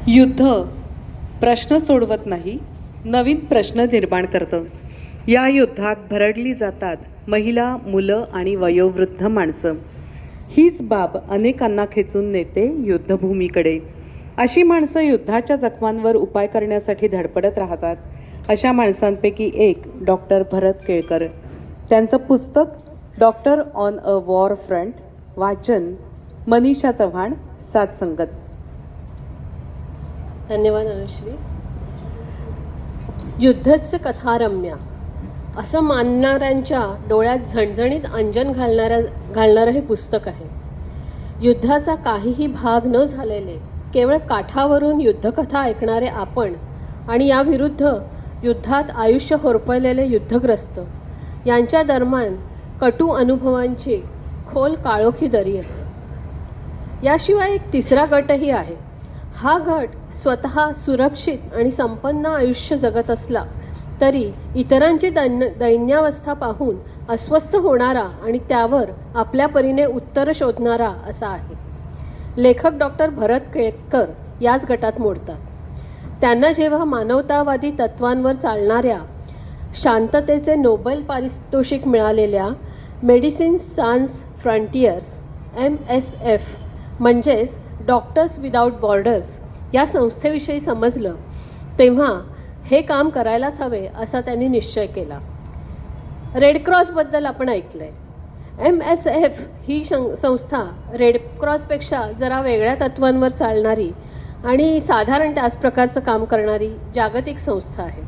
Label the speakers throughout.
Speaker 1: युद्ध प्रश्न सोडवत नाही, नवीन प्रश्न निर्माण करतं. या युद्धात भरडली जातात महिला, मुलं आणि वयोवृद्ध माणसं. हीच बाब अनेकांना खेचून नेते युद्धभूमीकडे. अशी माणसं युद्धाच्या जखमांवर उपाय करण्यासाठी धडपडत राहतात. अशा माणसांपैकी एक डॉक्टर भरत केळकर. त्यांचं पुस्तक doctor on a war front. वाचन मनीषा चव्हाण, साथसंगत.
Speaker 2: धन्यवाद अनुश्री. युद्धस्य कथारम्या असं मानणाऱ्यांच्या डोळ्यात झणझणीत अंजन घालणारं हे पुस्तक आहे. युद्धाचा काहीही भाग न झालेले, केवळ काठावरून युद्धकथा ऐकणारे आपण आणि याविरुद्ध युद्धात आयुष्य होरपळलेले युद्धग्रस्त यांच्या दरम्यान कटू अनुभवांची खोल काळोखी दरी आहे. याशिवाय एक तिसरा गटही आहे. हा गट स्वतः सुरक्षित आणि संपन्न आयुष्य जगत असला तरी इतरांची दैन्यावस्था पाहून अस्वस्थ होणारा आणि त्यावर आपल्या परीने उत्तर शोधणारा असा आहे. लेखक डॉक्टर भरत केळकर याच गटात मोडतात. त्यांना जेव्हा मानवतावादी तत्वांवर चालणाऱ्या शांततेचे नोबेल पारितोषिक मिळालेल्या मेडिसिन सान्स फ्रंटियर्स MSF म्हणजेच डॉक्टर्स विदाऊट बॉर्डर्स या संस्थेविषयी समजलं, तेव्हा हे काम करायलाच हवे असा त्यांनी निश्चय केला. रेडक्रॉसबद्दल आपण ऐकलं आहे. MSF ही संस्था रेडक्रॉसपेक्षा जरा वेगळ्या तत्वांवर चालणारी आणि साधारण त्याच प्रकारचं काम करणारी जागतिक संस्था आहे.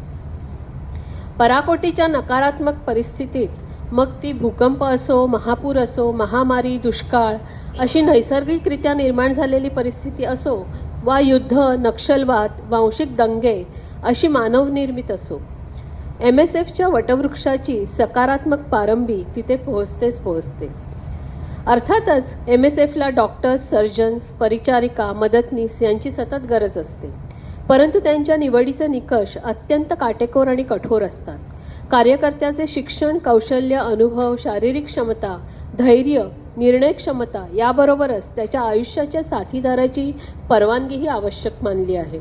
Speaker 2: पराकोटीच्या नकारात्मक परिस्थितीत, मग ती भूकंप असो, महापूर असो, महामारी, दुष्काळ अशी नैसर्गिकरित्या निर्माण झालेली परिस्थिती असो, वा युद्ध, नक्षलवाद, वांशिक दंगे अशी मानवनिर्मित असो, MSFच्या वटवृक्षाची सकारात्मक पारंबी तिथे पोहोचते. अर्थातच MSFला डॉक्टर्स, सर्जन्स, परिचारिका, मदतनीस यांची सतत गरज असते. परंतु त्यांच्या निवडीचे निकष अत्यंत काटेकोर आणि कठोर असतात. कार्यकर्त्याचे शिक्षण, कौशल्य, अनुभव, शारीरिक क्षमता, धैर्य, निर्णय क्षमता याबरोबरच त्याच्या आयुष्याच्या साथीदाराची परवानगीही आवश्यक मानली आहे.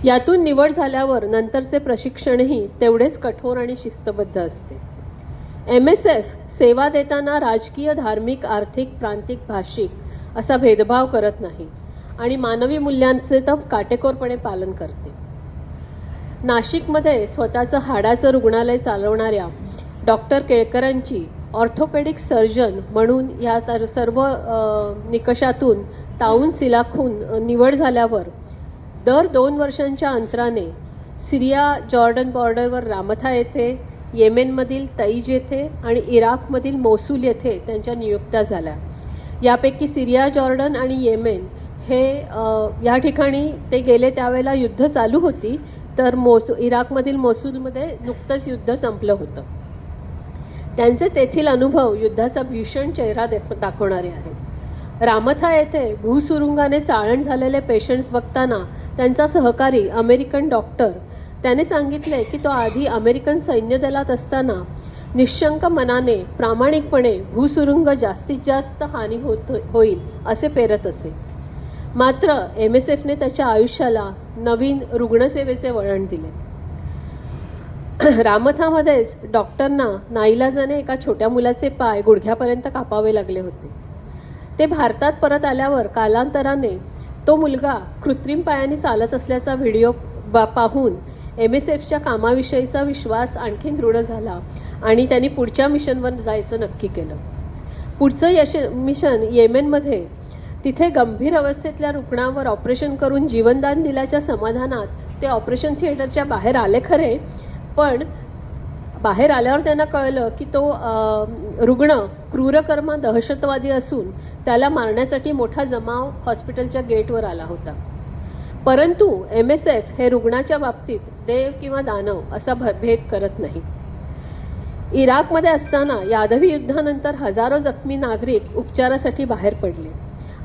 Speaker 2: यातून निवड झाल्यावर नंतरचे प्रशिक्षणही तेवढेच कठोर आणि शिस्तबद्ध असते. MSF सेवा देताना राजकीय, धार्मिक, आर्थिक, प्रांतिक, भाषिक असा भेदभाव करत नाही आणि मानवी मूल्यांचे तर काटेकोरपणे पालन करते. नाशिकमध्ये स्वतःचं हाडाचं रुग्णालय चालवणाऱ्या डॉक्टर केळकरांची ऑर्थोपेडिक सर्जन म्हणून या सर्व निकषातून तावून सिलाखून निवड झाल्यावर दर 2 वर्षांच्या अंतराने सिरिया जॉर्डन बॉर्डरवर रामथा येथे, येमेनमधील तैज येथे आणि इराकमधील मोसूल येथे त्यांच्या नियुक्त्या झाल्या. यापैकी सिरिया, जॉर्डन आणि येमेन हे या ठिकाणी ते गेले त्यावेळेला युद्ध चालू होती, तर इराकमधील मोसूलमध्ये नुकतंच युद्ध संपलं होतं. त्यांचे तेथील अनुभव युद्धाचा भीषण चेहरा दाखवणारे आहेत. रामथा येथे भूसुरुंगाने चाळण झालेले पेशंट्स बघताना त्यांचा सहकारी अमेरिकन डॉक्टर त्याने सांगितले की तो आधी अमेरिकन सैन्य दलात असताना निशंक मनाने, प्रामाणिकपणे भूसुरुंग जास्तीत जास्त हानी होईल असे पेरत असे. मात्र MSFने त्याच्या आयुष्याला नवीन रुग्णसेवेचे वळण दिले. रामथामध्येच डॉक्टरना नाईलाजाने एका छोट्या मुलाचे पाय गुडघ्यापर्यंत कापावे लागले होते. ते भारतात परत आल्यावर कालांतराने तो मुलगा कृत्रिम पायाने चालत असल्याचा व्हिडिओ पाहून MSFच्या कामाविषयीचा विश्वास आणखीन दृढ झाला आणि त्यांनी पुढच्या मिशनवर जायचं नक्की केलं. पुढचं मिशन येमेनमध्ये. तिथे गंभीर अवस्थेतल्या रुग्णावर ऑपरेशन करून जीवनदान दिल्याच्या समाधानात ते ऑपरेशन थिएटरच्या बाहेर आले खरे, पण बाहेर आल्यावर त्यांना कळलं की तो रुग्ण क्रूरकर्म दहशतवादी असून त्याला मारण्यासाठी मोठा जमाव हॉस्पिटलच्या गेटवर आला होता. परंतु MSF हे रुग्णाच्या बाबतीत देव किंवा दानव असा भेद करत नाही. इराकमध्ये असताना यादवी युद्धानंतर हजारो जखमी नागरिक उपचारासाठी बाहेर पडले.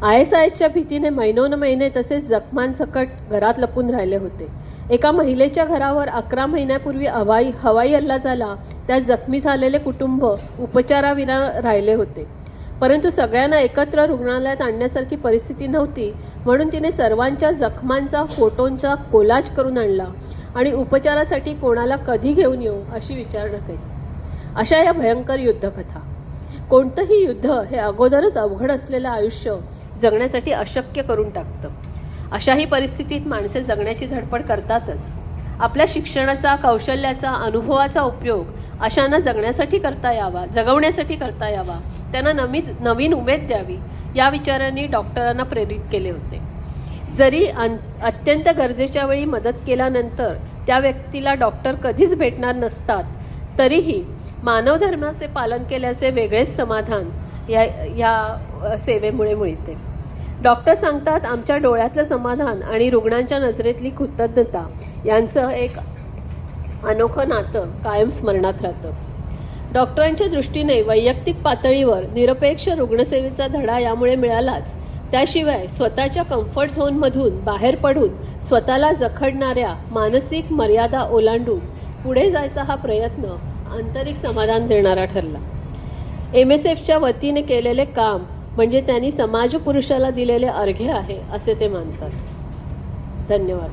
Speaker 2: ISISच्या भीतीने महिने तसेच जखमांसकट घरात लपून राहिले होते. एका महिलेच्या घरावर 11 महिन्यापूर्वी हवाई हल्ला झाला. त्यात जखमी झालेले कुटुंब उपचाराविना राहिले होते. परंतु सगळ्यांना एकत्र रुग्णालयात आणण्यासारखी परिस्थिती नव्हती, म्हणून तिने सर्वांच्या जखमांचा फोटोंचा कोलाज करून आणला आणि उपचारासाठी कोणाला कधी घेऊन येऊ अशी विचारणा केली. अशा या भयंकर युद्धकथा. कोणतंही युद्ध हे अगोदरच अवघड असलेलं आयुष्य जगण्यासाठी अशक्य करून टाकतं. अशाही परिस्थितीत माणसे जगण्याची धडपड करतातच. आपल्या शिक्षणाचा, कौशल्याचा, अनुभवाचा उपयोग अशांना जगण्यासाठी करता यावा, जगवण्यासाठी करता यावा, त्यांना नवीन उमेद द्यावी या विचारांनी डॉक्टरांना प्रेरित केले होते. जरी अत्यंत गरजेच्या वेळी मदत केल्यानंतर त्या व्यक्तीला डॉक्टर कधीच भेटणार नसतात, तरीही मानवधर्माचे पालन केल्याचे वेगळेच समाधान या सेवेमुळे मिळते. डॉक्टर सांगतात, आमच्या डोळ्यातलं समाधान आणि रुग्णांच्या नजरेतली कृतज्ञता यांचं एक अनोखं नातं कायम स्मरणात राहतं. डॉक्टरांच्या दृष्टीने वैयक्तिक पातळीवर निरपेक्ष रुग्णसेवेचा धडा यामुळे मिळालाच, त्याशिवाय स्वतःच्या कम्फर्ट झोनमधून बाहेर पडून स्वतःला जखडणाऱ्या मानसिक मर्यादा ओलांडून पुढे जायचा हा प्रयत्न आंतरिक समाधान देणारा ठरला. MSFच्या वतीने केलेले काम म्हणजे त्यांनी समाजपुरुषाला दिलेले अर्घ्य आहे असे ते मानतात. धन्यवाद.